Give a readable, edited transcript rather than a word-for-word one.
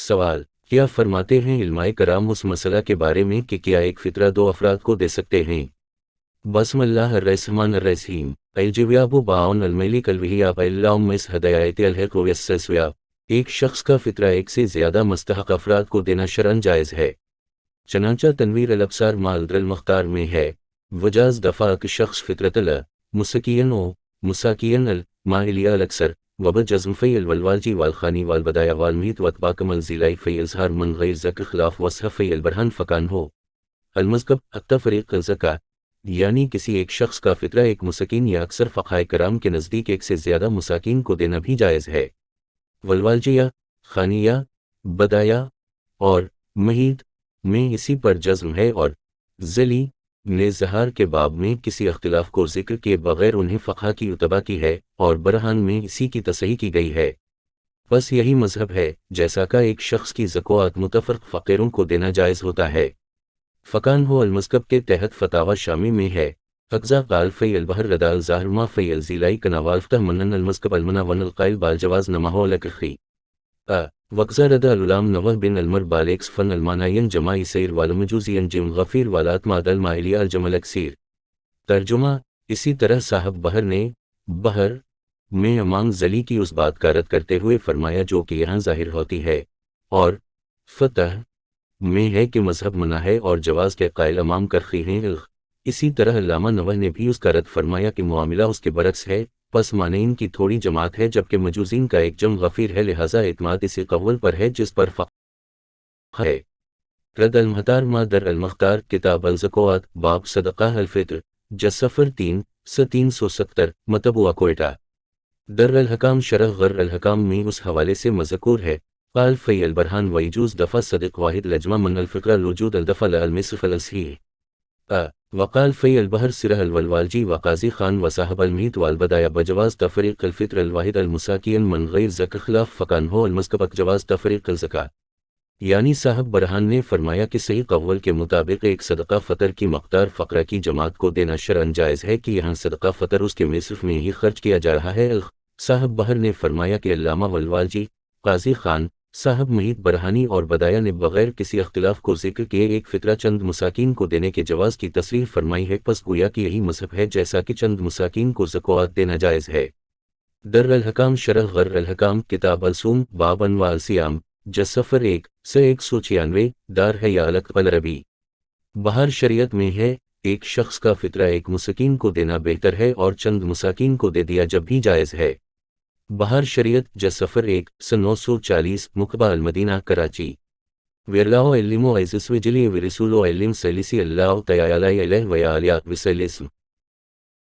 सवाल: क्या फरमाते हैं इल्माए कराम उस मसला के बारे में कि क्या एक फितरा दो अफराद को दे सकते हैं? बस्मिल्लाहिर्रहमानिर्रहीम। अलजवाबु बाउन अलमलिक अलवहियाब अल्लाहुम्मिस हदायत अलहक वयस्सस्वा। एक शख्स का फितरा एक से ज़्यादा मुस्तहक अफराद को देना शरअन जायज़ है। चनांचा तनवीर अल-अब्सार माल मुख्तार में है, वजाज दफ़ा अक शख्स फितरतल मुसकियन ओ मुसाकियन अल माइलिया अल-अक्सर वब जज़्म फ़ैल वलवाजी वालखानी वालबदाया वालमीत वतबा कमल ज़िलाई फ़ैज़हार मन गैर ज़क खिलाफ वसह फ़ैल बरहान फ़कान हो अलमज़कब अत्तफ़रीक़ ज़का, यानी किसी एक शख्स का फितरा एक मुसकीन या अक्सर फ़क़हाए कराम के नज़दीक एक से ज़्यादा मुसाकीन को देना भी जायज़ है। वलवालजिया, खानिया, बदाया और महीद में इसी पर जज़्म है और ज़ली ने ज़हार के बाब में किसी अख्तिलाफ़ को ज़िक्र किए बग़ैर उन्हें फ़क़हा की उतबा की है और बरहान में इसी की तसहीह की गई है। बस यही मज़हब है जैसा का एक शख्स की ज़कात मुतफ़र्रिक़ फ़क़ीरों को देना जायज़ होता है। फ़कान हो अलमज़कब के तहत फ़तावा शामी में है, फ़क़ज़ा क़ाल फ़ैल बहर रदाल ज़ाहरमा फ़ैल ज़िलाई कनावाल्फ़तह मनन अलमज़कब अलमना वन अलक़ाइल बालजवाज़ नमाहो अलकखी वक़ज़ा रदा अलुलाम नवह बिन अलमर बालेक्स फ़न अलमानायन जमाई सैर वालमजूज़ियन जिम गफ़ीर वालात मादल माइलिया अलजमल अक्सीर। तर्जुमा: इसी तरह साहब बहर ने बहर में अमांग ज़ली की उस बात का रद्द करते हुए फरमाया जो कि यहाँ ज़ाहिर होती है और फ़तह में है कि मज़हब मना है और जवाज़ के कायल अमाम करखी हैं। इसी तरह अल्लामा नवह ने भी उसका रद्द फरमाया कि मुआमिला उसके बरक्स है, पस मानेइन की थोड़ी जमात है जबकि मजूज़ीन का एक जम गफ़ीर है, लिहाजा एतमाद इसी कव्वल पर है जिस पर फ़क़ह है। रद अल-मुहतार मादर अल-मुख्तार किताब अल-ज़कात बाब सदक़ा अल-फ़ित्र जसफ़र 3 मतबुआ कोयटा। दर अल-हकाम शरह ग़र अल-हकाम में उस हवाले से मज़कूर है, क़ाल फ़ैल बरहान वयजूज़ दफ़ा सदिक़ वाहिद लजमा मन अल-फ़िक्रा लुजूद अल-दफ़ा अल-मिस्फ़ अल-सहीह वक़ाल फ़ैल बहर सिरह अल-वलवालजी वक़ाज़ी ख़ान वसाहब अल-मीत वाल-बदाया बजवाज़ तफ़रीक़ अल-फ़ित्र अल-वाहिद अल-मुसाकियन मन गैर ज़क ख़िलाफ़ फ़कान हो अल-मज़कब जवाज़ तफ़रीक़ अल-ज़का। यानी साहब बरहान ने फरमाया कि सही कव्वल के मुताबिक एक सदका फ़तर की मक़दार फ़क़रा की जमात को देना शरअन जायज़ है कि यहाँ सदका फ़तर उसके मिस्र में ही खर्च किया जा रहा है। साहब बहर ने फरमाया कि अल्लामा वलवालजी, क़ाज़ी ख़ान, साहब महीद बरहानी और बदाया ने बग़ैर किसी अख्तिलाफ़ को ज़िक्र किए एक फ़ितरा चंद मुसाकीन को देने के जवाज़ की तसरीह फरमाई है। पस गोया कि यही मज़हब है जैसा कि चंद मुसाकीन को ज़कात देना जायज़ है। दर अल-हकाम शरह ग़र अल-हकाम किताब अल-सूम बाब अनवा अल-सियाम जसफ़र 1 से 196 दार है या अलग पलरबी। बहर शरीयत में है, एक शख्स का फितरा एक मुसकीन को देना बेहतर है और चंद मुसाकीन को दे दिया जब भी जायज़ है। बहर शरीयत जसफ़र 1 से 940 मुकबा अल-मदीना कराची। वेरलाओ इल्लिमो ऐज़िस विजली विरसूलो इल्लिम सैलिसी अल्लाह तयाला अलैह व आलिया विसैलिस्म।